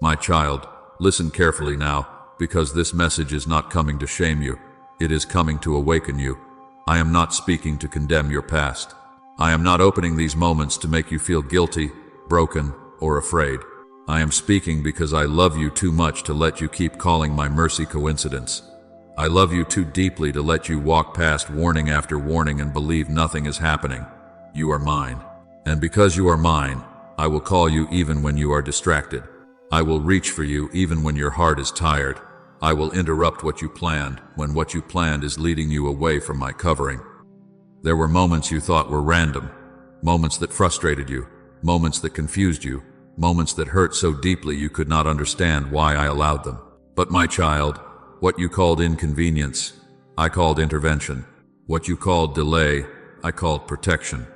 My child, listen carefully now, because this message is not coming to shame you. It is coming to awaken you. I am not speaking to condemn your past. I am not opening these moments to make you feel guilty, broken, or afraid. I am speaking because I love you too much to let you keep calling my mercy coincidence. I love you too deeply to let you walk past warning after warning and believe nothing is happening. You are mine. And because you are mine, I will call you even when you are distracted. I will reach for you even when your heart is tired. I will interrupt what you planned when what you planned is leading you away from my covering. There were moments you thought were random, moments that frustrated you, moments that confused you, moments that hurt so deeply you could not understand why I allowed them. But my child, what you called inconvenience, I called intervention. What you called delay, I called protection.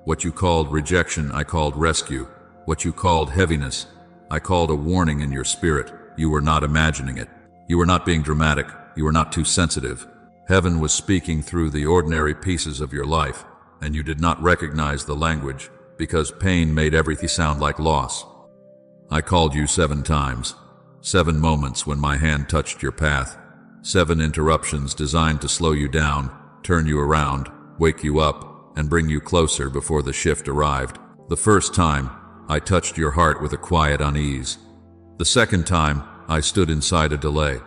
What you called rejection, I called rescue. What you called heaviness, I called a warning in your spirit. You were not imagining it. You were not being dramatic. You were not too sensitive. Heaven was speaking through the ordinary pieces of your life, and you did not recognize the language because pain made everything sound like loss. I called you 7 times. 7 moments when my hand touched your path. 7 interruptions designed to slow you down, turn you around, wake you up, and bring you closer before the shift arrived. The first time, I touched your heart with a quiet unease. The second time, I stood inside a delay.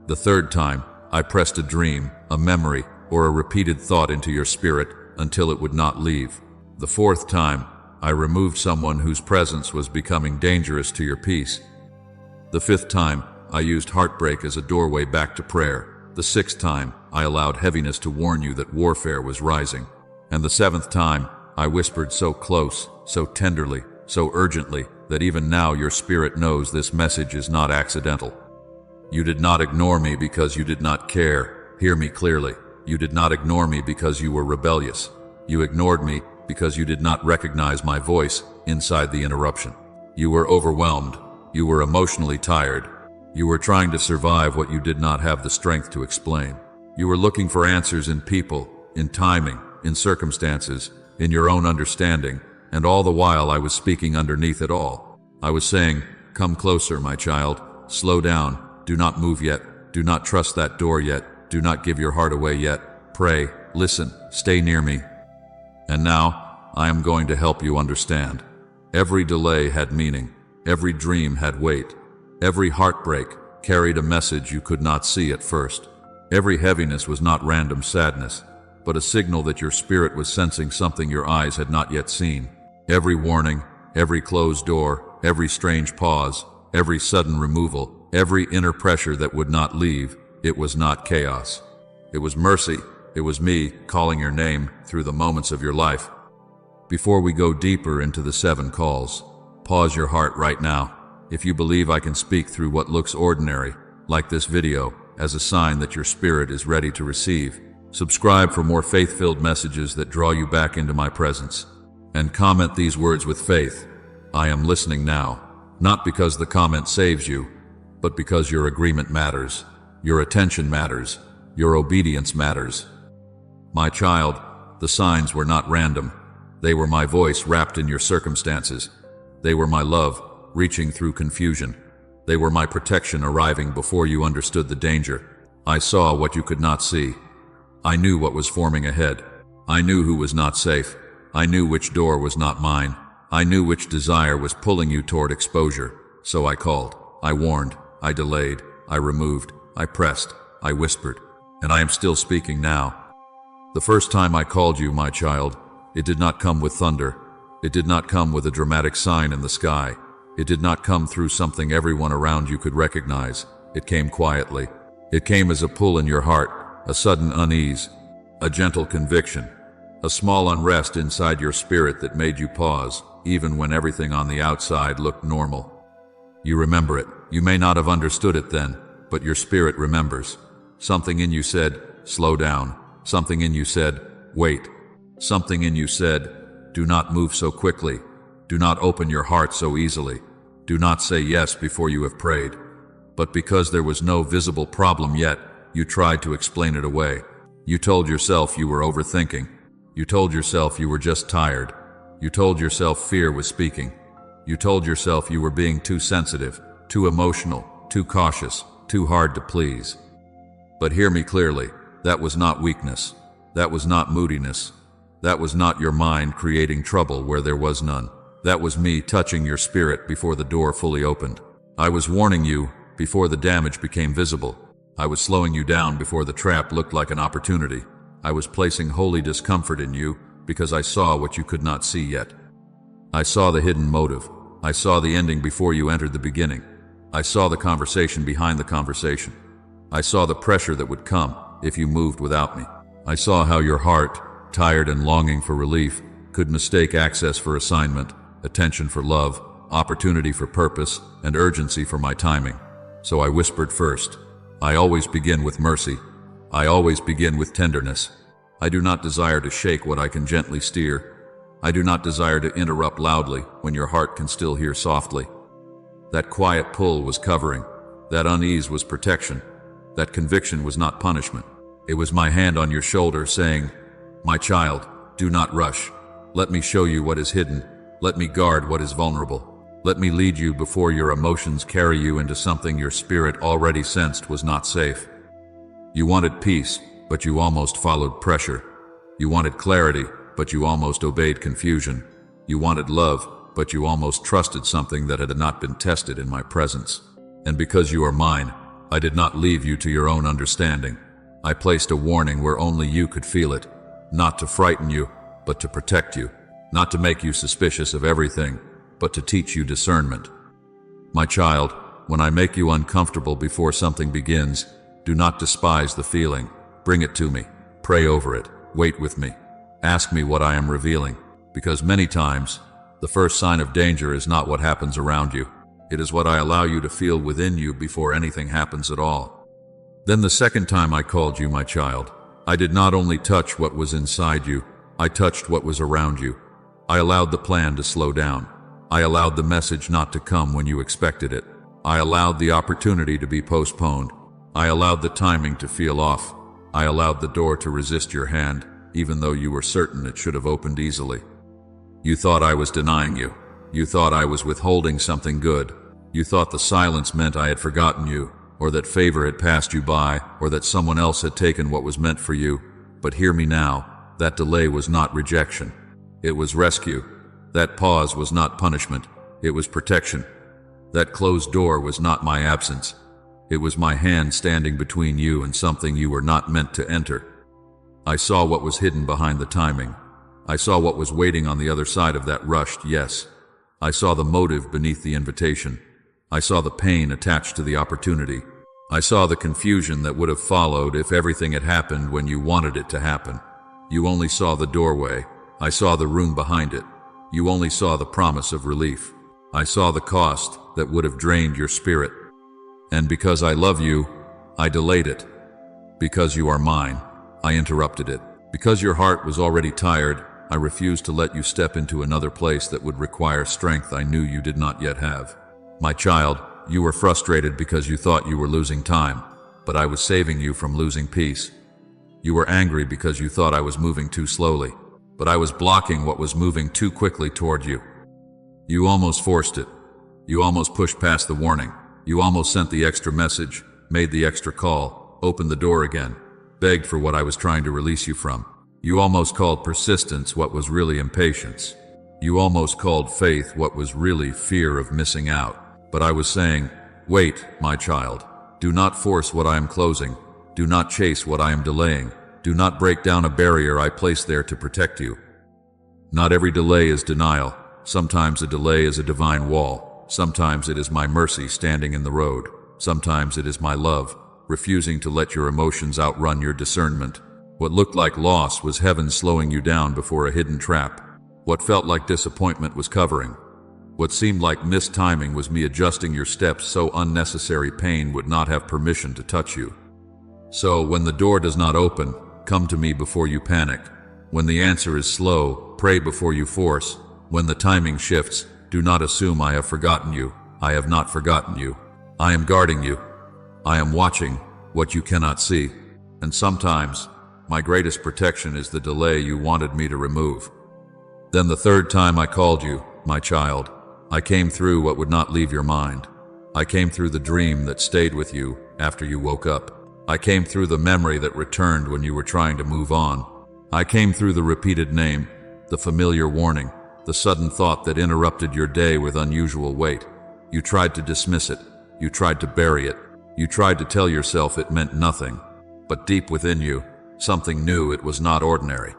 The third time, I pressed a dream, a memory, or a repeated thought into your spirit until it would not leave. The fourth time, I removed someone whose presence was becoming dangerous to your peace. The fifth time, I used heartbreak as a doorway back to prayer. The sixth time, I allowed heaviness to warn you that warfare was rising. And the 7th time, I whispered so close, so tenderly, so urgently, that even now your spirit knows this message is not accidental. You did not ignore me because you did not care. Hear me clearly. You did not ignore me because you were rebellious. You ignored me because you did not recognize my voice inside the interruption. You were overwhelmed. You were emotionally tired. You were trying to survive what you did not have the strength to explain. You were looking for answers in people, in timing, in circumstances, in your own understanding, and all the while I was speaking underneath it all. I was saying, come closer, my child. Slow down. Do not move yet. Do not trust that door yet. Do not give your heart away yet. Pray, listen, stay near me. And now, I am going to help you understand. Every delay had meaning. Every dream had weight. Every heartbreak carried a message you could not see at first. Every heaviness was not random sadness, but a signal that your spirit was sensing something your eyes had not yet seen. Every warning, every closed door, every strange pause, every sudden removal, every inner pressure that would not leave, it was not chaos. It was mercy. It was me calling your name through the moments of your life. Before we go deeper into the 7 calls, pause your heart right now. If you believe I can speak through what looks ordinary, like this video, as a sign that your spirit is ready to receive, subscribe for more faith-filled messages that draw you back into my presence. And comment these words with faith. I am listening now. Not because the comment saves you, but because your agreement matters. Your attention matters. Your obedience matters. My child, the signs were not random. They were my voice wrapped in your circumstances. They were my love, reaching through confusion. They were my protection arriving before you understood the danger. I saw what you could not see. I knew what was forming ahead. I knew who was not safe. I knew which door was not mine. I knew which desire was pulling you toward exposure. So I called. I warned. I delayed. I removed. I pressed. I whispered. And I am still speaking now. The first time I called you, my child, it did not come with thunder. It did not come with a dramatic sign in the sky. It did not come through something everyone around you could recognize. It came quietly. It came as a pull in your heart, a sudden unease, a gentle conviction, a small unrest inside your spirit that made you pause, even when everything on the outside looked normal. You remember it. You may not have understood it then, but your spirit remembers. Something in you said, slow down. Something in you said, wait. Something in you said, do not move so quickly. Do not open your heart so easily. Do not say yes before you have prayed. But because there was no visible problem yet, you tried to explain it away. You told yourself you were overthinking. You told yourself you were just tired. You told yourself fear was speaking. You told yourself you were being too sensitive. too emotional, too cautious, too hard to please. But hear me clearly, that was not weakness. That was not moodiness. That was not your mind creating trouble where there was none. That was me touching your spirit before the door fully opened. I was warning you before the damage became visible. I was slowing you down before the trap looked like an opportunity. I was placing holy discomfort in you because I saw what you could not see yet. I saw the hidden motive. I saw the ending before you entered the beginning. I saw the conversation behind the conversation. I saw the pressure that would come if you moved without me. I saw how your heart, tired and longing for relief, could mistake access for assignment, attention for love, opportunity for purpose, and urgency for my timing. So I whispered first. I always begin with mercy. I always begin with tenderness. I do not desire to shake what I can gently steer. I do not desire to interrupt loudly when your heart can still hear softly. That quiet pull was covering. That unease was protection. That conviction was not punishment. It was my hand on your shoulder saying, "My child, do not rush. Let me show you what is hidden. Let me guard what is vulnerable. Let me lead you before your emotions carry you into something your spirit already sensed was not safe." You wanted peace, but you almost followed pressure. You wanted clarity, but you almost obeyed confusion. You wanted love, but you almost trusted something that had not been tested in my presence. And because you are mine, I did not leave you to your own understanding. I placed a warning where only you could feel it, not to frighten you, but to protect you, not to make you suspicious of everything, but to teach you discernment. My child, when I make you uncomfortable before something begins, do not despise the feeling. Bring it to me. Pray over it. Wait with me. Ask me what I am revealing, because many times, the first sign of danger is not what happens around you. It is what I allow you to feel within you before anything happens at all. Then the second time I called you my child, I did not only touch what was inside you, I touched what was around you. I allowed the plan to slow down. I allowed the message not to come when you expected it. I allowed the opportunity to be postponed. I allowed the timing to feel off. I allowed the door to resist your hand, even though you were certain it should have opened easily. You thought I was denying you. You thought I was withholding something good. You thought the silence meant I had forgotten you, or that favor had passed you by, or that someone else had taken what was meant for you. But hear me now, that delay was not rejection. It was rescue. That pause was not punishment. It was protection. That closed door was not my absence. It was my hand standing between you and something you were not meant to enter. I saw what was hidden behind the timing. I saw what was waiting on the other side of that rushed yes. I saw the motive beneath the invitation. I saw the pain attached to the opportunity. I saw the confusion that would have followed if everything had happened when you wanted it to happen. You only saw the doorway. I saw the room behind it. You only saw the promise of relief. I saw the cost that would have drained your spirit. And because I love you, I delayed it. Because you are mine, I interrupted it. Because your heart was already tired, I refused to let you step into another place that would require strength I knew you did not yet have. My child, you were frustrated because you thought you were losing time, but I was saving you from losing peace. You were angry because you thought I was moving too slowly, but I was blocking what was moving too quickly toward you. You almost forced it. You almost pushed past the warning. You almost sent the extra message, made the extra call, opened the door again, begged for what I was trying to release you from. You almost called persistence what was really impatience. You almost called faith what was really fear of missing out. But I was saying, wait, my child. Do not force what I am closing. Do not chase what I am delaying. Do not break down a barrier I placed there to protect you. Not every delay is denial. Sometimes a delay is a divine wall. Sometimes it is my mercy standing in the road. Sometimes it is my love, refusing to let your emotions outrun your discernment. What looked like loss was heaven slowing you down before a hidden trap. What felt like disappointment was covering. What seemed like missed timing was me adjusting your steps so unnecessary pain would not have permission to touch you. So, when the door does not open, come to me before you panic. When the answer is slow, pray before you force. When the timing shifts, do not assume I have forgotten you. I have not forgotten you. I am guarding you. I am watching what you cannot see. And sometimes, my greatest protection is the delay you wanted me to remove. Then the third time I called you, my child, I came through what would not leave your mind. I came through the dream that stayed with you after you woke up. I came through the memory that returned when you were trying to move on. I came through the repeated name, the familiar warning, the sudden thought that interrupted your day with unusual weight. You tried to dismiss it. You tried to bury it. You tried to tell yourself it meant nothing. But deep within you, something knew it was not ordinary.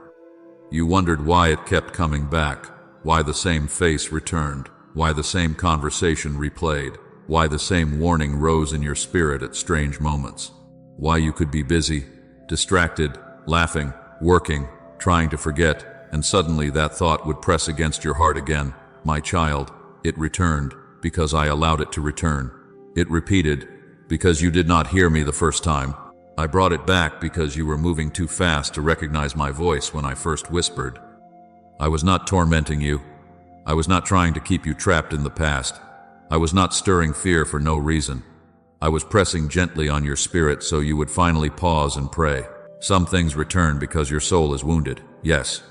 You wondered why it kept coming back, why the same face returned, why the same conversation replayed, why the same warning rose in your spirit at strange moments. Why you could be busy, distracted, laughing, working, trying to forget, and suddenly that thought would press against your heart again. My child, it returned because I allowed it to return. It repeated because you did not hear me the first time. I brought it back because you were moving too fast to recognize my voice when I first whispered. I was not tormenting you. I was not trying to keep you trapped in the past. I was not stirring fear for no reason. I was pressing gently on your spirit so you would finally pause and pray. Some things return because your soul is wounded, yes.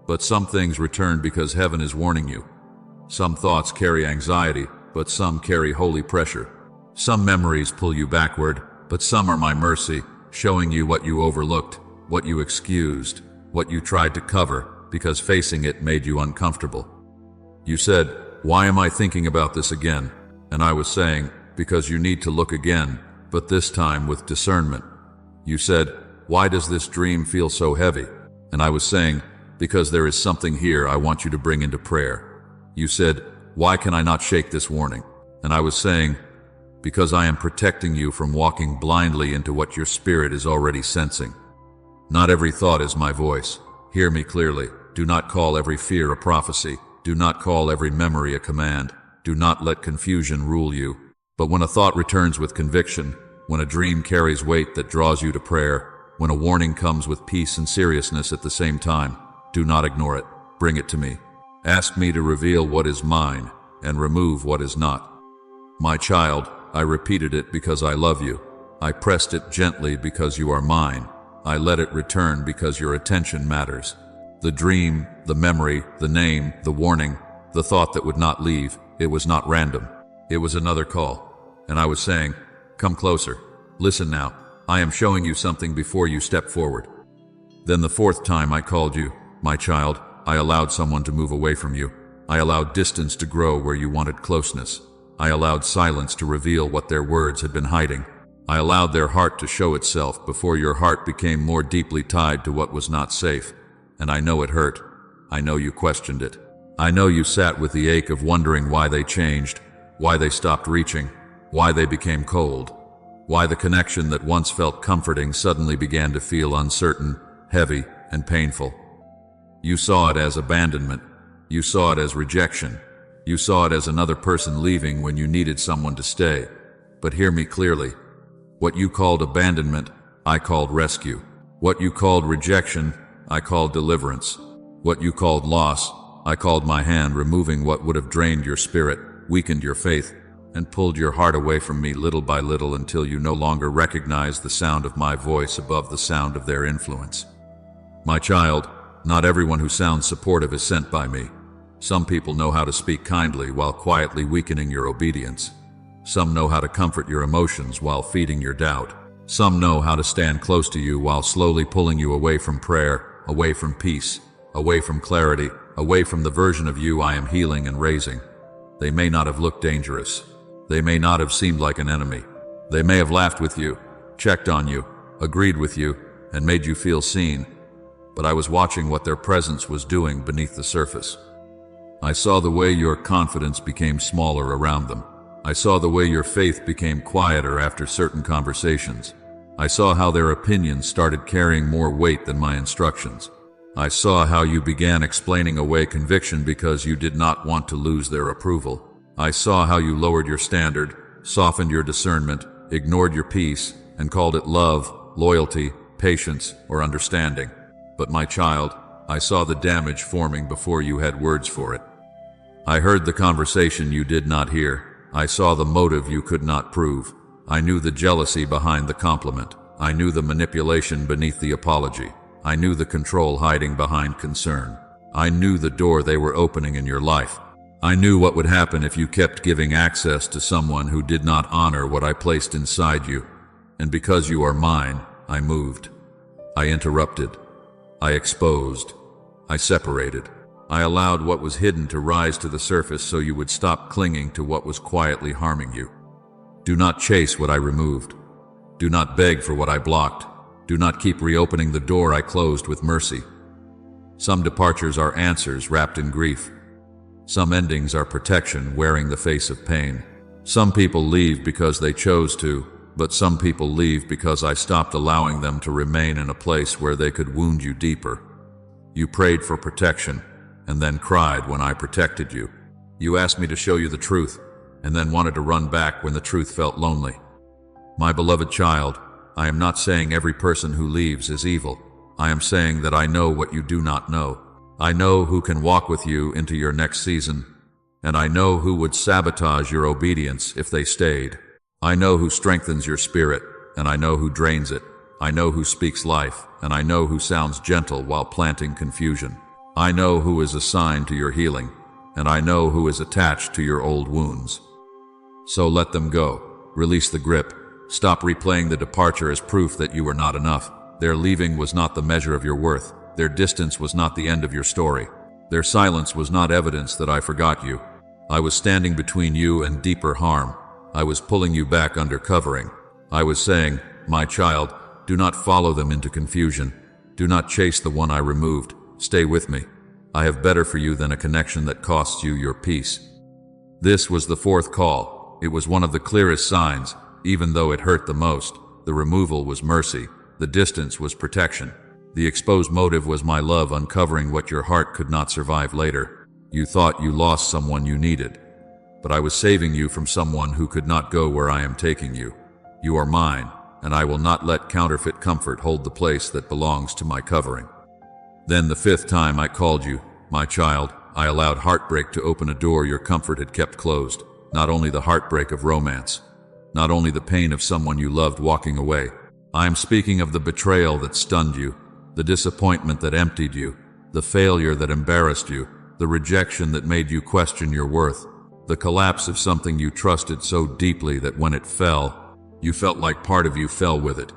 But some things return because heaven is warning you. Some thoughts carry anxiety, but some carry holy pressure. Some memories pull you backward, but some are my mercy, showing you what you overlooked, what you excused, what you tried to cover, because facing it made you uncomfortable. You said, "Why am I thinking about this again?" And I was saying, because you need to look again, but this time with discernment. You said, "Why does this dream feel so heavy?" And I was saying, because there is something here I want you to bring into prayer. You said, "Why can I not shake this warning?" And I was saying, because I am protecting you from walking blindly into what your spirit is already sensing. Not every thought is my voice. Hear me clearly. Do not call every fear a prophecy. Do not call every memory a command. Do not let confusion rule you. But when a thought returns with conviction, when a dream carries weight that draws you to prayer, when a warning comes with peace and seriousness at the same time, do not ignore it. Bring it to me. Ask me to reveal what is mine and remove what is not. My child, I repeated it because I love you. I pressed it gently because you are mine. I let it return because your attention matters. The dream, the memory, the name, the warning, the thought that would not leave, it was not random. It was another call. And I was saying, "Come closer. Listen now. I am showing you something before you step forward." Then the fourth time I called you, my child, I allowed someone to move away from you. I allowed distance to grow where you wanted closeness. I allowed silence to reveal what their words had been hiding. I allowed their heart to show itself before your heart became more deeply tied to what was not safe. And I know it hurt. I know you questioned it. I know you sat with the ache of wondering why they changed, why they stopped reaching, why they became cold, why the connection that once felt comforting suddenly began to feel uncertain, heavy, and painful. You saw it as abandonment. You saw it as rejection. You saw it as another person leaving when you needed someone to stay. But hear me clearly. What you called abandonment, I called rescue. What you called rejection, I called deliverance. What you called loss, I called my hand removing what would have drained your spirit, weakened your faith, and pulled your heart away from me little by little until you no longer recognized the sound of my voice above the sound of their influence. My child, not everyone who sounds supportive is sent by me. Some people know how to speak kindly while quietly weakening your obedience. Some know how to comfort your emotions while feeding your doubt. Some know how to stand close to you while slowly pulling you away from prayer, away from peace, away from clarity, away from the version of you I am healing and raising. They may not have looked dangerous. They may not have seemed like an enemy. They may have laughed with you, checked on you, agreed with you, and made you feel seen. But I was watching what their presence was doing beneath the surface. I saw the way your confidence became smaller around them. I saw the way your faith became quieter after certain conversations. I saw how their opinions started carrying more weight than my instructions. I saw how you began explaining away conviction because you did not want to lose their approval. I saw how you lowered your standard, softened your discernment, ignored your peace, and called it love, loyalty, patience, or understanding. But my child, I saw the damage forming before you had words for it. I heard the conversation you did not hear. I saw the motive you could not prove. I knew the jealousy behind the compliment. I knew the manipulation beneath the apology. I knew the control hiding behind concern. I knew the door they were opening in your life. I knew what would happen if you kept giving access to someone who did not honor what I placed inside you. And because you are mine, I moved. I interrupted. I exposed. I separated. I allowed what was hidden to rise to the surface so you would stop clinging to what was quietly harming you. Do not chase what I removed. Do not beg for what I blocked. Do not keep reopening the door I closed with mercy. Some departures are answers wrapped in grief. Some endings are protection wearing the face of pain. Some people leave because they chose to, but some people leave because I stopped allowing them to remain in a place where they could wound you deeper. You prayed for protection, and then cried when I protected you. You asked me to show you the truth, and then wanted to run back when the truth felt lonely. My beloved child, I am not saying every person who leaves is evil. I am saying that I know what you do not know. I know who can walk with you into your next season, and I know who would sabotage your obedience if they stayed. I know who strengthens your spirit, and I know who drains it. I know who speaks life, and I know who sounds gentle while planting confusion. I know who is assigned to your healing, and I know who is attached to your old wounds. So let them go. Release the grip. Stop replaying the departure as proof that you were not enough. Their leaving was not the measure of your worth. Their distance was not the end of your story. Their silence was not evidence that I forgot you. I was standing between you and deeper harm. I was pulling you back under covering. I was saying, my child, do not follow them into confusion. Do not chase the one I removed. Stay with me. I have better for you than a connection that costs you your peace. This was the fourth call. It was one of the clearest signs, even though it hurt the most. The removal was mercy. The distance was protection. The exposed motive was my love uncovering what your heart could not survive later. You thought you lost someone you needed, but I was saving you from someone who could not go where I am taking you. You are mine, and I will not let counterfeit comfort hold the place that belongs to my covering. Then the fifth time I called you, my child, I allowed heartbreak to open a door your comfort had kept closed. Not only the heartbreak of romance, not only the pain of someone you loved walking away. I am speaking of the betrayal that stunned you, the disappointment that emptied you, the failure that embarrassed you, the rejection that made you question your worth, the collapse of something you trusted so deeply that when it fell, you felt like part of you fell with it.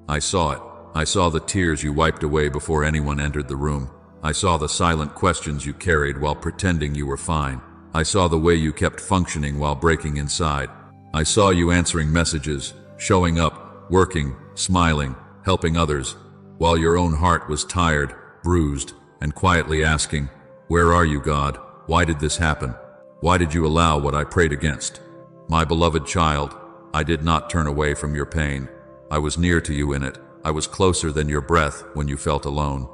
I saw it. I saw the tears you wiped away before anyone entered the room. I saw the silent questions you carried while pretending you were fine. I saw the way you kept functioning while breaking inside. I saw you answering messages, showing up, working, smiling, helping others, while your own heart was tired, bruised, and quietly asking, where are you, God? Why did this happen? Why did you allow what I prayed against? My beloved child, I did not turn away from your pain. I was near to you in it. I was closer than your breath when you felt alone.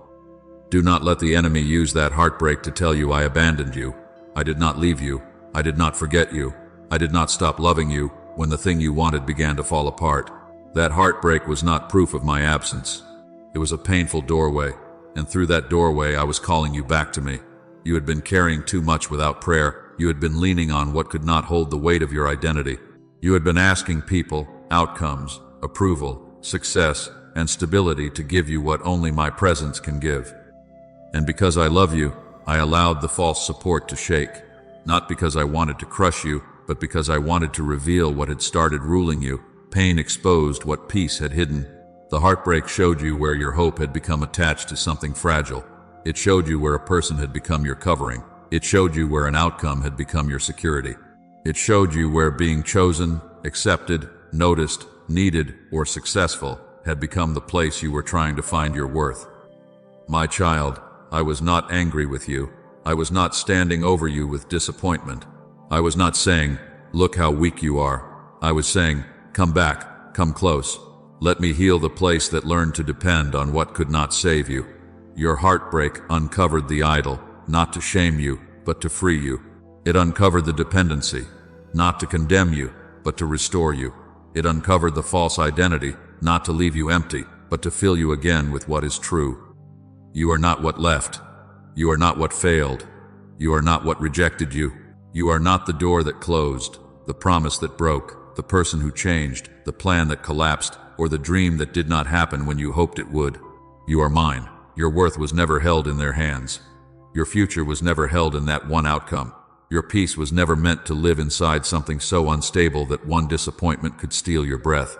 Do not let the enemy use that heartbreak to tell you I abandoned you. I did not leave you. I did not forget you. I did not stop loving you when the thing you wanted began to fall apart. That heartbreak was not proof of my absence. It was a painful doorway, and through that doorway I was calling you back to me. You had been carrying too much without prayer. You had been leaning on what could not hold the weight of your identity. You had been asking people, outcomes, approval, success, and stability to give you what only my presence can give. And because I love you, I allowed the false support to shake. Not because I wanted to crush you, but because I wanted to reveal what had started ruling you. Pain exposed what peace had hidden. The heartbreak showed you where your hope had become attached to something fragile. It showed you where a person had become your covering. It showed you where an outcome had become your security. It showed you where being chosen, accepted, noticed, needed, or successful had become the place you were trying to find your worth. My child, I was not angry with you. I was not standing over you with disappointment. I was not saying, look how weak you are. I was saying, come back, come close. Let me heal the place that learned to depend on what could not save you. Your heartbreak uncovered the idol, not to shame you, but to free you. It uncovered the dependency, not to condemn you, but to restore you. It uncovered the false identity, not to leave you empty, but to fill you again with what is true. You are not what left. You are not what failed. You are not what rejected you. You are not the door that closed, the promise that broke, the person who changed, the plan that collapsed, or the dream that did not happen when you hoped it would. You are mine. Your worth was never held in their hands. Your future was never held in that one outcome. Your peace was never meant to live inside something so unstable that one disappointment could steal your breath.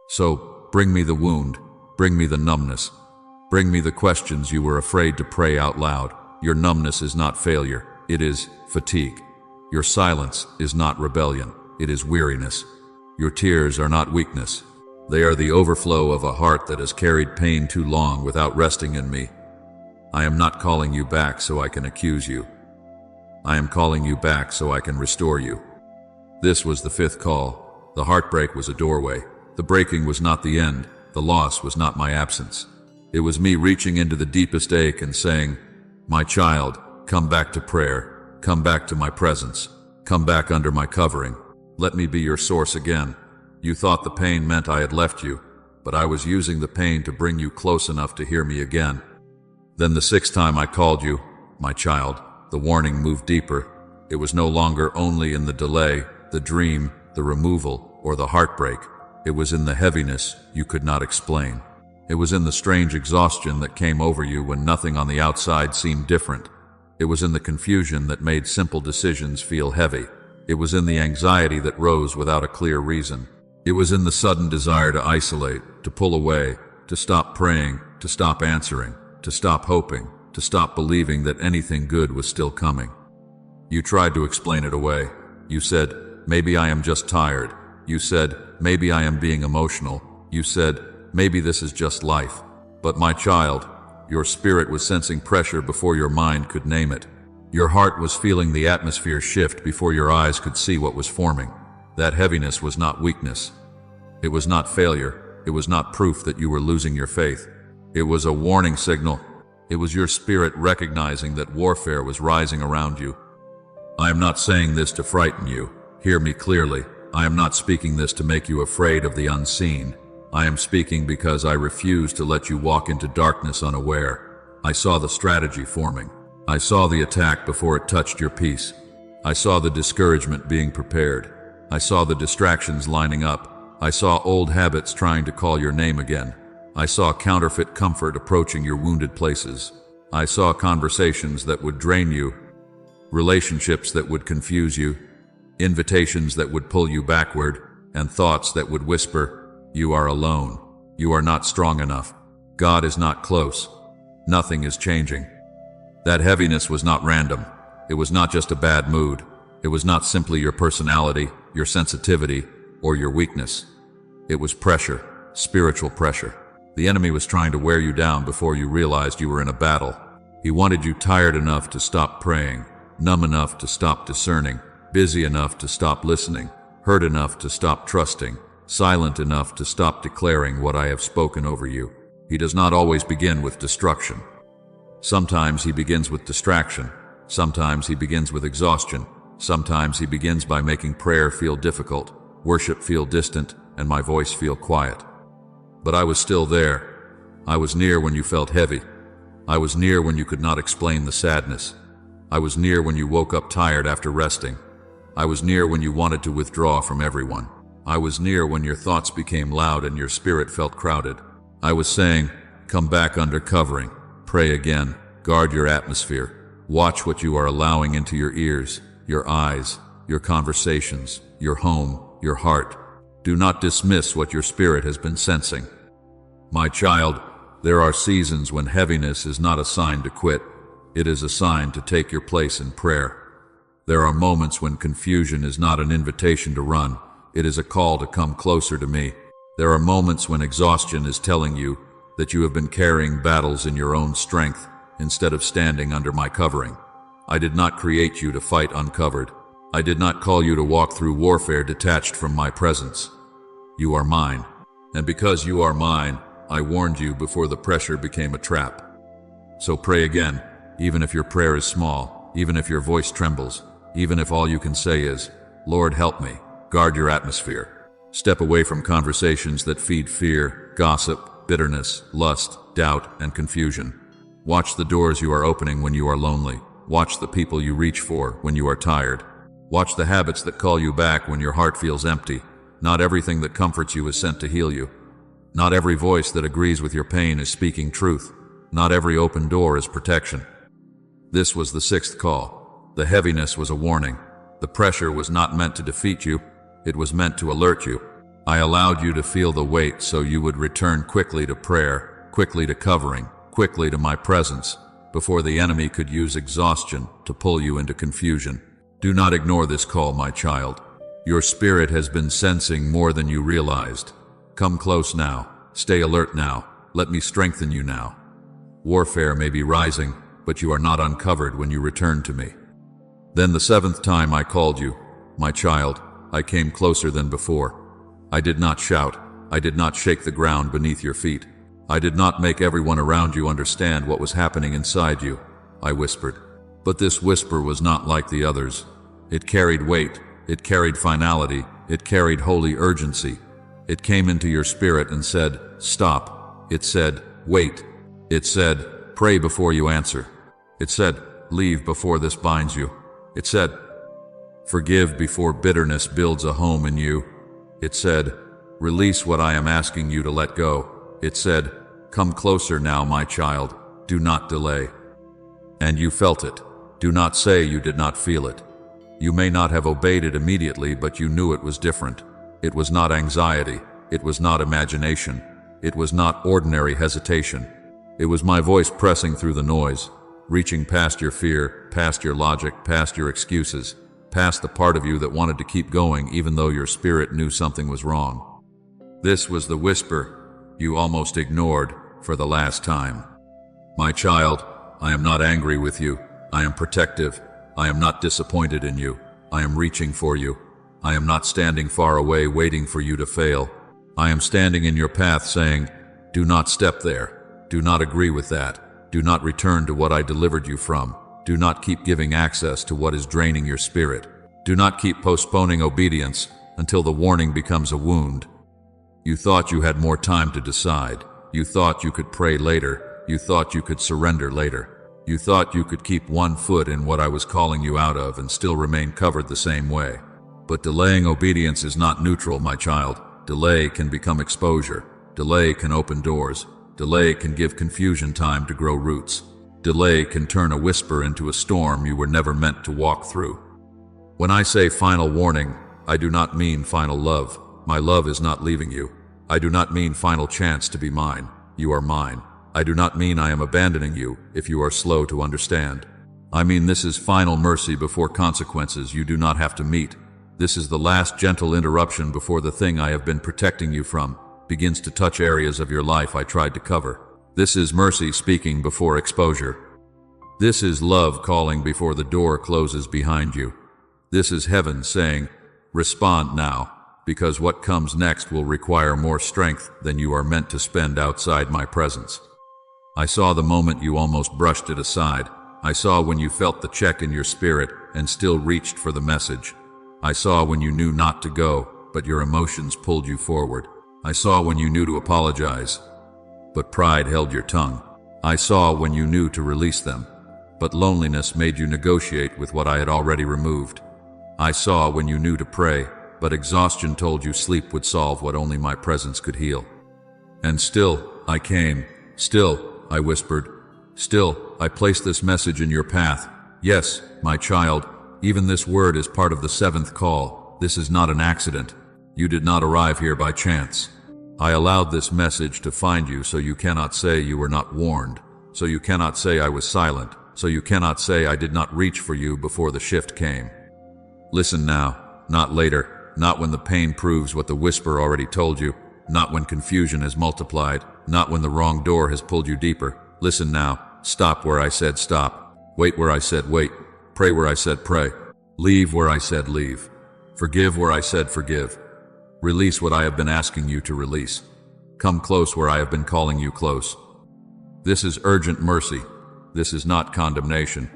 So, bring me the wound, bring me the numbness, bring me the questions you were afraid to pray out loud. Your numbness is not failure, it is fatigue. Your silence is not rebellion, it is weariness. Your tears are not weakness. They are the overflow of a heart that has carried pain too long without resting in me. I am not calling you back so I can accuse you. I am calling you back so I can restore you. This was the fifth call. The heartbreak was a doorway. The breaking was not the end. The loss was not my absence. It was me reaching into the deepest ache and saying, "My child, come back to prayer. Come back to my presence. Come back under my covering. Let me be your source again." You thought the pain meant I had left you, but I was using the pain to bring you close enough to hear me again. Then the sixth time I called you, "My child," the warning moved deeper. It was no longer only in the delay, the dream, the removal, or the heartbreak. It was in the heaviness you could not explain. It was in the strange exhaustion that came over you when nothing on the outside seemed different. It was in the confusion that made simple decisions feel heavy. It was in the anxiety that rose without a clear reason. It was in the sudden desire to isolate, to pull away, to stop praying, to stop answering, to stop hoping, to stop believing that anything good was still coming. You tried to explain it away. You said, "Maybe I am just tired." You said, "Maybe I am being emotional." You said, "Maybe this is just life." But my child, your spirit was sensing pressure before your mind could name it. Your heart was feeling the atmosphere shift before your eyes could see what was forming. That heaviness was not weakness. It was not failure. It was not proof that you were losing your faith. It was a warning signal. It was your spirit recognizing that warfare was rising around you. I am not saying this to frighten you. Hear me clearly. I am not speaking this to make you afraid of the unseen. I am speaking because I refuse to let you walk into darkness unaware. I saw the strategy forming. I saw the attack before it touched your peace. I saw the discouragement being prepared. I saw the distractions lining up. I saw old habits trying to call your name again. I saw counterfeit comfort approaching your wounded places. I saw conversations that would drain you, relationships that would confuse you, invitations that would pull you backward, and thoughts that would whisper, "You are alone. You are not strong enough. God is not close. Nothing is changing." That heaviness was not random. It was not just a bad mood. It was not simply your personality, your sensitivity, or your weakness. It was pressure, spiritual pressure. The enemy was trying to wear you down before you realized you were in a battle. He wanted you tired enough to stop praying, numb enough to stop discerning, busy enough to stop listening, hurt enough to stop trusting, silent enough to stop declaring what I have spoken over you. He does not always begin with destruction. Sometimes he begins with distraction. Sometimes he begins with exhaustion. Sometimes he begins by making prayer feel difficult, worship feel distant, and my voice feel quiet. But I was still there. I was near when you felt heavy. I was near when you could not explain the sadness. I was near when you woke up tired after resting. I was near when you wanted to withdraw from everyone. I was near when your thoughts became loud and your spirit felt crowded. I was saying, "Come back under covering. Pray again. Guard your atmosphere. Watch what you are allowing into your ears, your eyes, your conversations, your home, your heart. Do not dismiss what your spirit has been sensing." My child, there are seasons when heaviness is not a sign to quit. It is a sign to take your place in prayer. There are moments when confusion is not an invitation to run. It is a call to come closer to me. There are moments when exhaustion is telling you that you have been carrying battles in your own strength instead of standing under my covering. I did not create you to fight uncovered. I did not call you to walk through warfare detached from my presence. You are mine. And because you are mine, I warned you before the pressure became a trap. So pray again, even if your prayer is small, even if your voice trembles, even if all you can say is, "Lord, help me." Guard your atmosphere. Step away from conversations that feed fear, gossip, bitterness, lust, doubt, and confusion. Watch the doors you are opening when you are lonely. Watch the people you reach for when you are tired. Watch the habits that call you back when your heart feels empty. Not everything that comforts you is sent to heal you. Not every voice that agrees with your pain is speaking truth. Not every open door is protection. This was the sixth call. The heaviness was a warning. The pressure was not meant to defeat you, it was meant to alert you. I allowed you to feel the weight so you would return quickly to prayer, quickly to covering, quickly to my presence, before the enemy could use exhaustion to pull you into confusion. Do not ignore this call, my child. Your spirit has been sensing more than you realized. Come close now. Stay alert now. Let me strengthen you now. Warfare may be rising, but you are not uncovered when you return to me. Then the seventh time I called you, my child, I came closer than before. I did not shout. I did not shake the ground beneath your feet. I did not make everyone around you understand what was happening inside you. I whispered. But this whisper was not like the others. It carried weight. It carried finality. It carried holy urgency. It came into your spirit and said, stop. It said, wait. It said, pray before you answer. It said, leave before this binds you. It said, forgive before bitterness builds a home in you. It said, release what I am asking you to let go. It said, come closer now, my child. Do not delay. And you felt it. Do not say you did not feel it. You may not have obeyed it immediately, but you knew it was different. It was not anxiety. It was not imagination. It was not ordinary hesitation. It was my voice pressing through the noise, reaching past your fear, past your logic, past your excuses, past the part of you that wanted to keep going even though your spirit knew something was wrong. This was the whisper you almost ignored for the last time. My child, I am not angry with you. I am protective. I am not disappointed in you. I am reaching for you. I am not standing far away waiting for you to fail. I am standing in your path saying, do not step there. Do not agree with that. Do not return to what I delivered you from. Do not keep giving access to what is draining your spirit. Do not keep postponing obedience until the warning becomes a wound. You thought you had more time to decide. You thought you could pray later. You thought you could surrender later. You thought you could keep one foot in what I was calling you out of and still remain covered the same way. But delaying obedience is not neutral, my child. Delay can become exposure. Delay can open doors. Delay can give confusion time to grow roots. Delay can turn a whisper into a storm you were never meant to walk through. When I say final warning, I do not mean final love. My love is not leaving you. I do not mean final chance to be mine. You are mine. I do not mean I am abandoning you if you are slow to understand. I mean this is final mercy before consequences you do not have to meet. This is the last gentle interruption before the thing I have been protecting you from begins to touch areas of your life I tried to cover. This is mercy speaking before exposure. This is love calling before the door closes behind you. This is heaven saying, respond now, because what comes next will require more strength than you are meant to spend outside my presence. I saw the moment you almost brushed it aside. I saw when you felt the check in your spirit and still reached for the message. I saw when you knew not to go, but your emotions pulled you forward. I saw when you knew to apologize, but pride held your tongue. I saw when you knew to release them, but loneliness made you negotiate with what I had already removed. I saw when you knew to pray, but exhaustion told you sleep would solve what only my presence could heal. And still, I came. Still, I whispered. Still, I placed this message in your path. Yes, my child, even this word is part of the seventh call. This is not an accident. You did not arrive here by chance. I allowed this message to find you so you cannot say you were not warned, so you cannot say I was silent, so you cannot say I did not reach for you before the shift came. Listen now, not later, not when the pain proves what the whisper already told you, not when confusion has multiplied, not when the wrong door has pulled you deeper. Listen now, stop where I said stop, wait where I said wait, pray where I said pray, leave where I said leave, forgive where I said forgive. Release what I have been asking you to release. Come close where I have been calling you close. This is urgent mercy. This is not condemnation.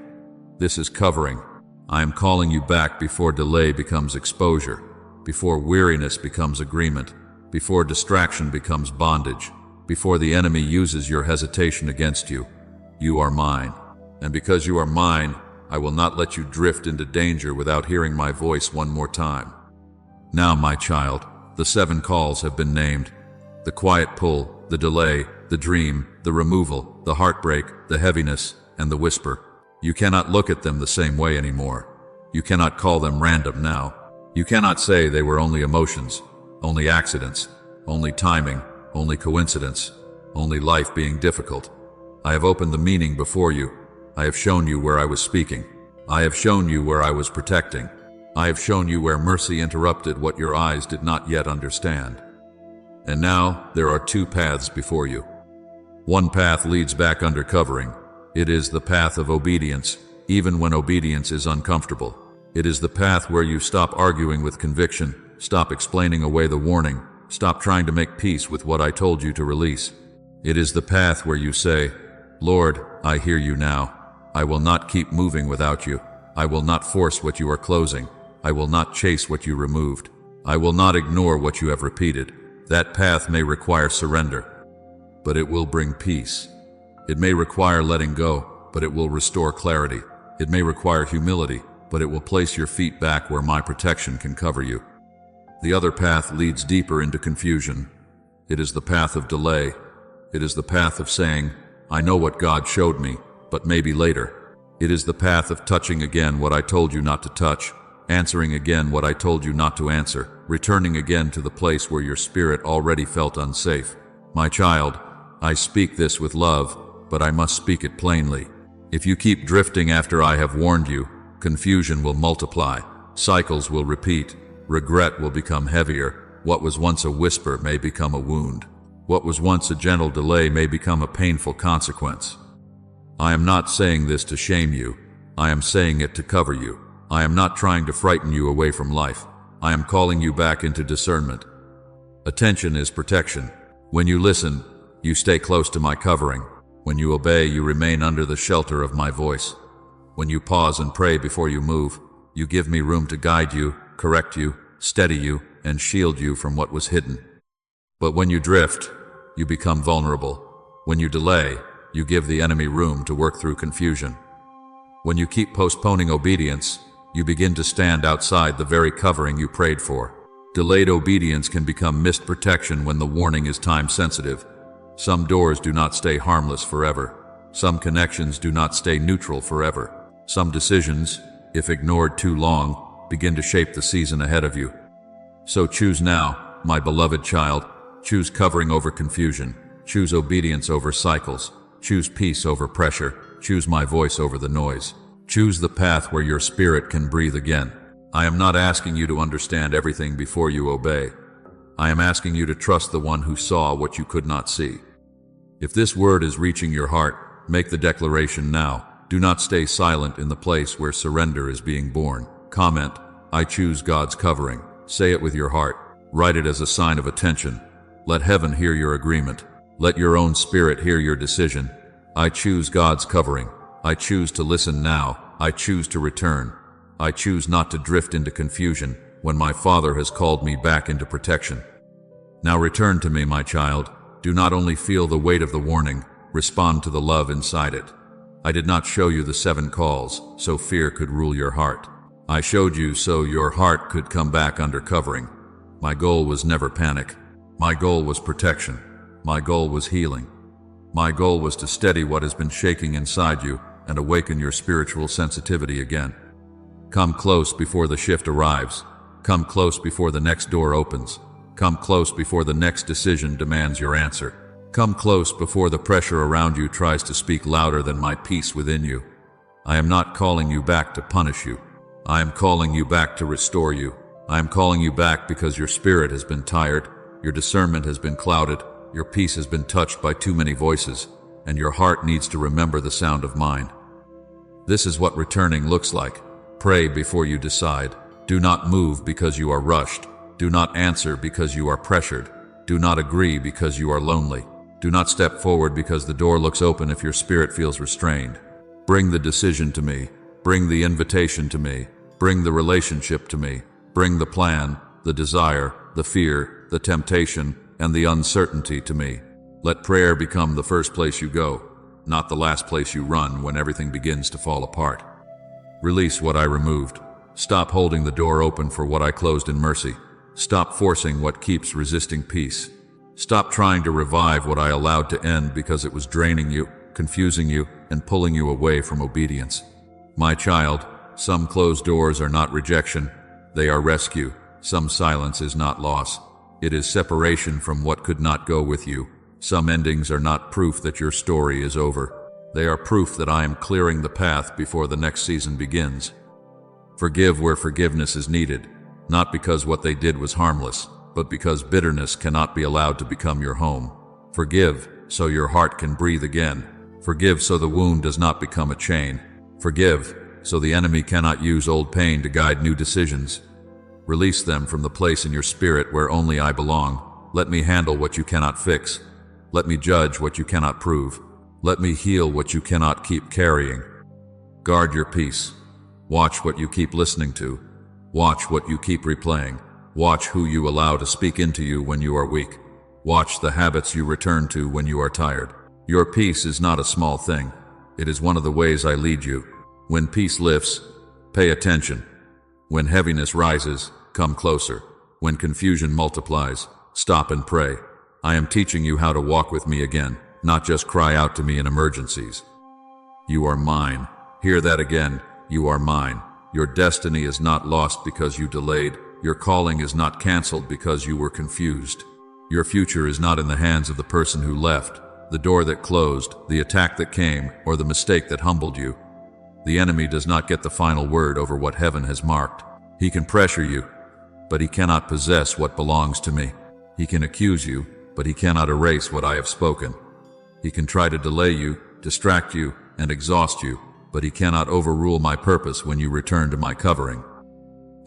This is covering. I am calling you back before delay becomes exposure, before weariness becomes agreement, before distraction becomes bondage, before the enemy uses your hesitation against you. You are mine. And because you are mine, I will not let you drift into danger without hearing my voice one more time. Now, my child, the 7 calls have been named. The quiet pull, the delay, the dream, the removal, the heartbreak, the heaviness, and the whisper. You cannot look at them the same way anymore. You cannot call them random now. You cannot say they were only emotions, only accidents, only timing, only coincidence, only life being difficult. I have opened the meaning before you. I have shown you where I was speaking. I have shown you where I was protecting. I have shown you where mercy interrupted what your eyes did not yet understand. And now there are two paths before you. One path leads back under covering. It is the path of obedience, even when obedience is uncomfortable. It is the path where you stop arguing with conviction, stop explaining away the warning, stop trying to make peace with what I told you to release. It is the path where you say, Lord, I hear you now. I will not keep moving without you. I will not force what you are closing. I will not chase what you removed. I will not ignore what you have repeated. That path may require surrender, but it will bring peace. It may require letting go, but it will restore clarity. It may require humility, but it will place your feet back where my protection can cover you. The other path leads deeper into confusion. It is the path of delay. It is the path of saying, I know what God showed me, but maybe later. It is the path of touching again what I told you not to touch, answering again what I told you not to answer, returning again to the place where your spirit already felt unsafe. My child, I speak this with love, but I must speak it plainly. If you keep drifting after I have warned you, confusion will multiply, cycles will repeat, regret will become heavier, what was once a whisper may become a wound. What was once a gentle delay may become a painful consequence. I am not saying this to shame you. I am saying it to cover you. I am not trying to frighten you away from life. I am calling you back into discernment. Attention is protection. When you listen, you stay close to my covering. When you obey, you remain under the shelter of my voice. When you pause and pray before you move, you give me room to guide you, correct you, steady you, and shield you from what was hidden. But when you drift, you become vulnerable. When you delay, you give the enemy room to work through confusion. When you keep postponing obedience, you begin to stand outside the very covering you prayed for. Delayed obedience can become missed protection when the warning is time-sensitive. Some doors do not stay harmless forever. Some connections do not stay neutral forever. Some decisions, if ignored too long, begin to shape the season ahead of you. So choose now, my beloved child. Choose covering over confusion. Choose obedience over cycles. Choose peace over pressure. Choose my voice over the noise. Choose the path where your spirit can breathe again. I am not asking you to understand everything before you obey. I am asking you to trust the one who saw what you could not see. If this word is reaching your heart, make the declaration now. Do not stay silent in the place where surrender is being born. Comment, I choose God's covering. Say it with your heart. Write it as a sign of attention. Let heaven hear your agreement. Let your own spirit hear your decision. I choose God's covering. I choose to listen now. I choose to return. I choose not to drift into confusion when my Father has called me back into protection. Now return to me, my child. Do not only feel the weight of the warning, respond to the love inside it. I did not show you the 7 calls so fear could rule your heart. I showed you so your heart could come back under covering. My goal was never panic. My goal was protection. My goal was healing. My goal was to steady what has been shaking inside you and awaken your spiritual sensitivity again. Come close before the shift arrives. Come close before the next door opens. Come close before the next decision demands your answer. Come close before the pressure around you tries to speak louder than my peace within you. I am not calling you back to punish you. I am calling you back to restore you. I am calling you back because your spirit has been tired, your discernment has been clouded, your peace has been touched by too many voices, and your heart needs to remember the sound of mine. This is what returning looks like. Pray before you decide. Do not move because you are rushed. Do not answer because you are pressured. Do not agree because you are lonely. Do not step forward because the door looks open if your spirit feels restrained. Bring the decision to me. Bring the invitation to me. Bring the relationship to me. Bring the plan, the desire, the fear, the temptation, and the uncertainty to me. Let prayer become the first place you go, not the last place you run when everything begins to fall apart. Release what I removed. Stop holding the door open for what I closed in mercy. Stop forcing what keeps resisting peace. Stop trying to revive what I allowed to end because it was draining you, confusing you, and pulling you away from obedience. My child, some closed doors are not rejection, they are rescue. Some silence is not loss. It is separation from what could not go with you. Some endings are not proof that your story is over. They are proof that I am clearing the path before the next season begins. Forgive where forgiveness is needed, not because what they did was harmless, but because bitterness cannot be allowed to become your home. Forgive so your heart can breathe again. Forgive so the wound does not become a chain. Forgive so the enemy cannot use old pain to guide new decisions. Release them from the place in your spirit where only I belong. Let me handle what you cannot fix. Let me judge what you cannot prove. Let me heal what you cannot keep carrying. Guard your peace. Watch what you keep listening to. Watch what you keep replaying. Watch who you allow to speak into you when you are weak. Watch the habits you return to when you are tired. Your peace is not a small thing. It is one of the ways I lead you. When peace lifts, pay attention. When heaviness rises, come closer. When confusion multiplies, stop and pray. I am teaching you how to walk with me again, not just cry out to me in emergencies. You are mine. Hear that again. You are mine. Your destiny is not lost because you delayed. Your calling is not canceled because you were confused. Your future is not in the hands of the person who left, the door that closed, the attack that came, or the mistake that humbled you. The enemy does not get the final word over what heaven has marked. He can pressure you, but he cannot possess what belongs to me. He can accuse you, but he cannot erase what I have spoken. He can try to delay you, distract you, and exhaust you, but he cannot overrule my purpose when you return to my covering.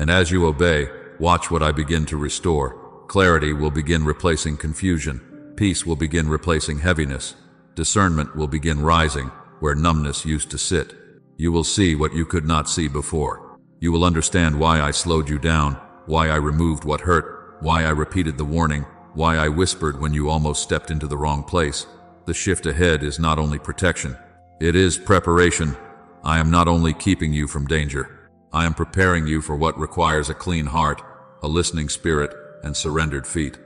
And as you obey, watch what I begin to restore. Clarity will begin replacing confusion. Peace will begin replacing heaviness. Discernment will begin rising where numbness used to sit. You will see what you could not see before. You will understand why I slowed you down, why I removed what hurt, why I repeated the warning, why I whispered when you almost stepped into the wrong place. The shift ahead is not only protection, it is preparation. I am not only keeping you from danger, I am preparing you for what requires a clean heart, a listening spirit, and surrendered feet.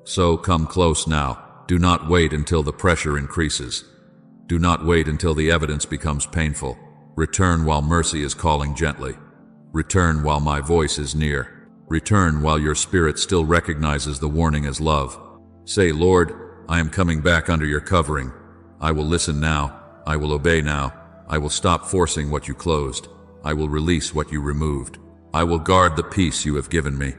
So come close now. Do not wait until the pressure increases. Do not wait until the evidence becomes painful. Return while mercy is calling gently. Return while my voice is near. Return while your spirit still recognizes the warning as love. Say, Lord, I am coming back under your covering. I will listen now. I will obey now. I will stop forcing what you closed. I will release what you removed. I will guard the peace you have given me.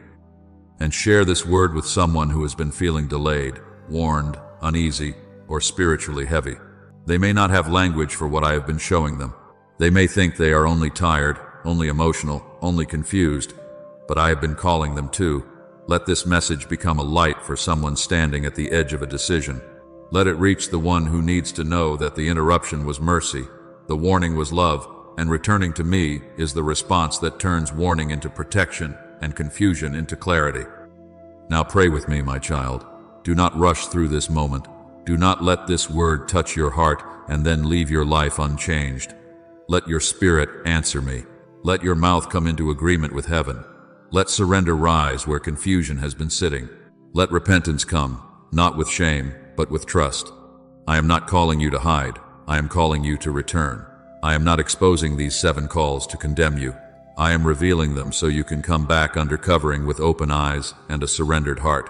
And share this word with someone who has been feeling delayed, warned, uneasy, or spiritually heavy. They may not have language for what I have been showing them. They may think they are only tired, only emotional, only confused, but I have been calling them too. Let this message become a light for someone standing at the edge of a decision. Let it reach the one who needs to know that the interruption was mercy, the warning was love, and returning to me is the response that turns warning into protection and confusion into clarity. Now pray with me, my child. Do not rush through this moment. Do not let this word touch your heart and then leave your life unchanged. Let your spirit answer me. Let your mouth come into agreement with heaven. Let surrender rise where confusion has been sitting. Let repentance come, not with shame, but with trust. I am not calling you to hide. I am calling you to return. I am not exposing these 7 calls to condemn you. I am revealing them so you can come back under covering with open eyes and a surrendered heart.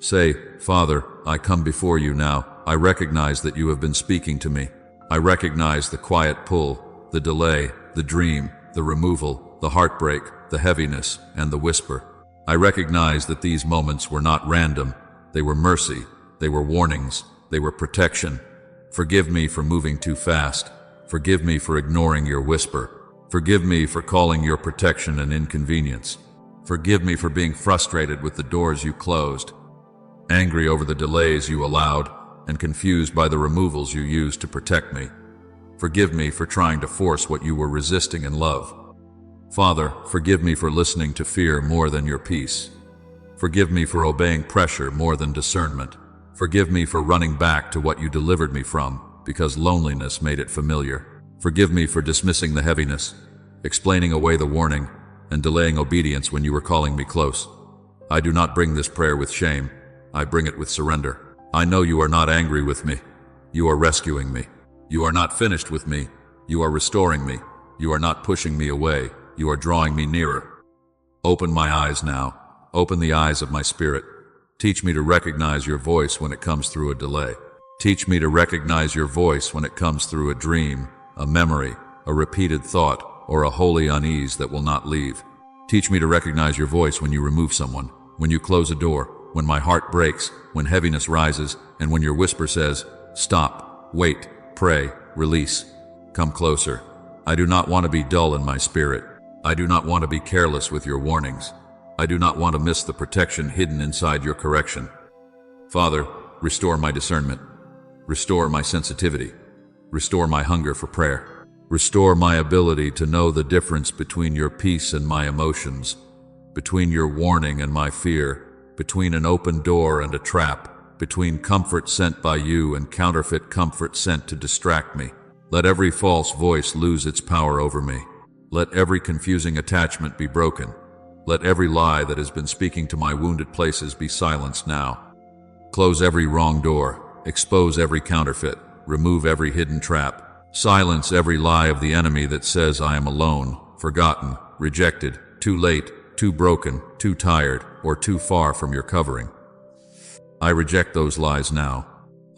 Say, Father, I come before you now. I recognize that you have been speaking to me. I recognize the quiet pull, the delay, the dream, the removal, the heartbreak, the heaviness, and the whisper. I recognize that these moments were not random. They were mercy. They were warnings. They were protection. Forgive me for moving too fast. Forgive me for ignoring your whisper. Forgive me for calling your protection an inconvenience. Forgive me for being frustrated with the doors you closed, angry over the delays you allowed, and confused by the removals you used to protect me. Forgive me for trying to force what you were resisting in love. Father, forgive me for listening to fear more than your peace. Forgive me for obeying pressure more than discernment. Forgive me for running back to what you delivered me from because loneliness made it familiar. Forgive me for dismissing the heaviness, explaining away the warning, and delaying obedience when you were calling me close. I do not bring this prayer with shame. I bring it with surrender. I know you are not angry with me. You are rescuing me. You are not finished with me. You are restoring me. You are not pushing me away. You are drawing me nearer. Open my eyes now. Open the eyes of my spirit. Teach me to recognize your voice when it comes through a delay. Teach me to recognize your voice when it comes through a dream, a memory, a repeated thought, or a holy unease that will not leave. Teach me to recognize your voice when you remove someone, when you close a door, when my heart breaks, when heaviness rises, and when your whisper says, "Stop, wait, pray, release. Come closer." I do not want to be dull in my spirit. I do not want to be careless with your warnings. I do not want to miss the protection hidden inside your correction. Father, restore my discernment. Restore my sensitivity. Restore my hunger for prayer. Restore my ability to know the difference between your peace and my emotions, between your warning and my fear, between an open door and a trap, between comfort sent by you and counterfeit comfort sent to distract me. Let every false voice lose its power over me. Let every confusing attachment be broken. Let every lie that has been speaking to my wounded places be silenced now. Close every wrong door. Expose every counterfeit. Remove every hidden trap. Silence every lie of the enemy that says I am alone, forgotten, rejected, too late, too broken, too tired, or too far from your covering. I reject those lies now.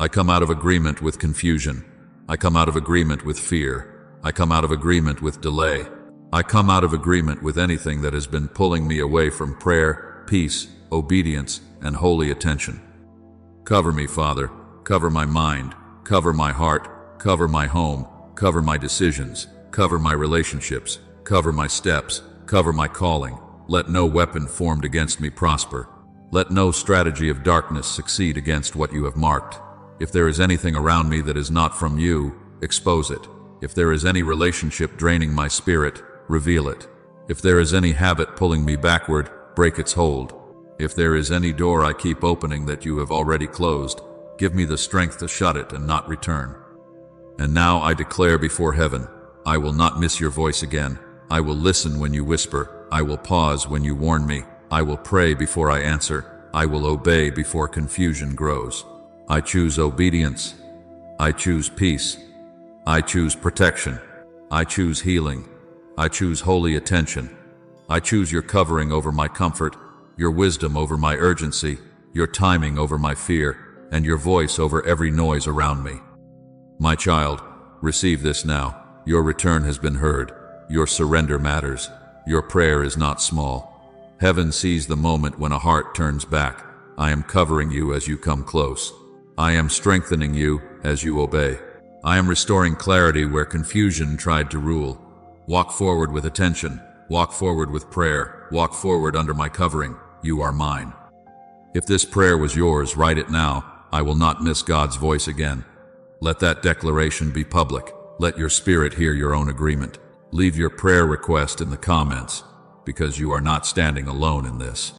I come out of agreement with confusion. I come out of agreement with fear. I come out of agreement with delay. I come out of agreement with anything that has been pulling me away from prayer, peace, obedience, and holy attention. Cover me, Father. Cover my mind. Cover my heart. Cover my home. Cover my decisions. Cover my relationships. Cover my steps. Cover my calling. Let no weapon formed against me prosper. Let no strategy of darkness succeed against what you have marked. If there is anything around me that is not from you, expose it. If there is any relationship draining my spirit, reveal it. If there is any habit pulling me backward, break its hold. If there is any door I keep opening that you have already closed, give me the strength to shut it and not return. And now I declare before heaven, I will not miss your voice again. I will listen when you whisper. I will pause when you warn me. I will pray before I answer. I will obey before confusion grows. I choose obedience. I choose peace. I choose protection. I choose healing. I choose holy attention. I choose your covering over my comfort, your wisdom over my urgency, your timing over my fear, and your voice over every noise around me. My child, receive this now. Your return has been heard. Your surrender matters. Your prayer is not small. Heaven sees the moment when a heart turns back. I am covering you as you come close. I am strengthening you as you obey. I am restoring clarity where confusion tried to rule. Walk forward with attention. Walk forward with prayer. Walk forward under my covering. You are mine. If this prayer was yours, write it now. I will not miss God's voice again. Let that declaration be public. Let your spirit hear your own agreement. Leave your prayer request in the comments, because you are not standing alone in this.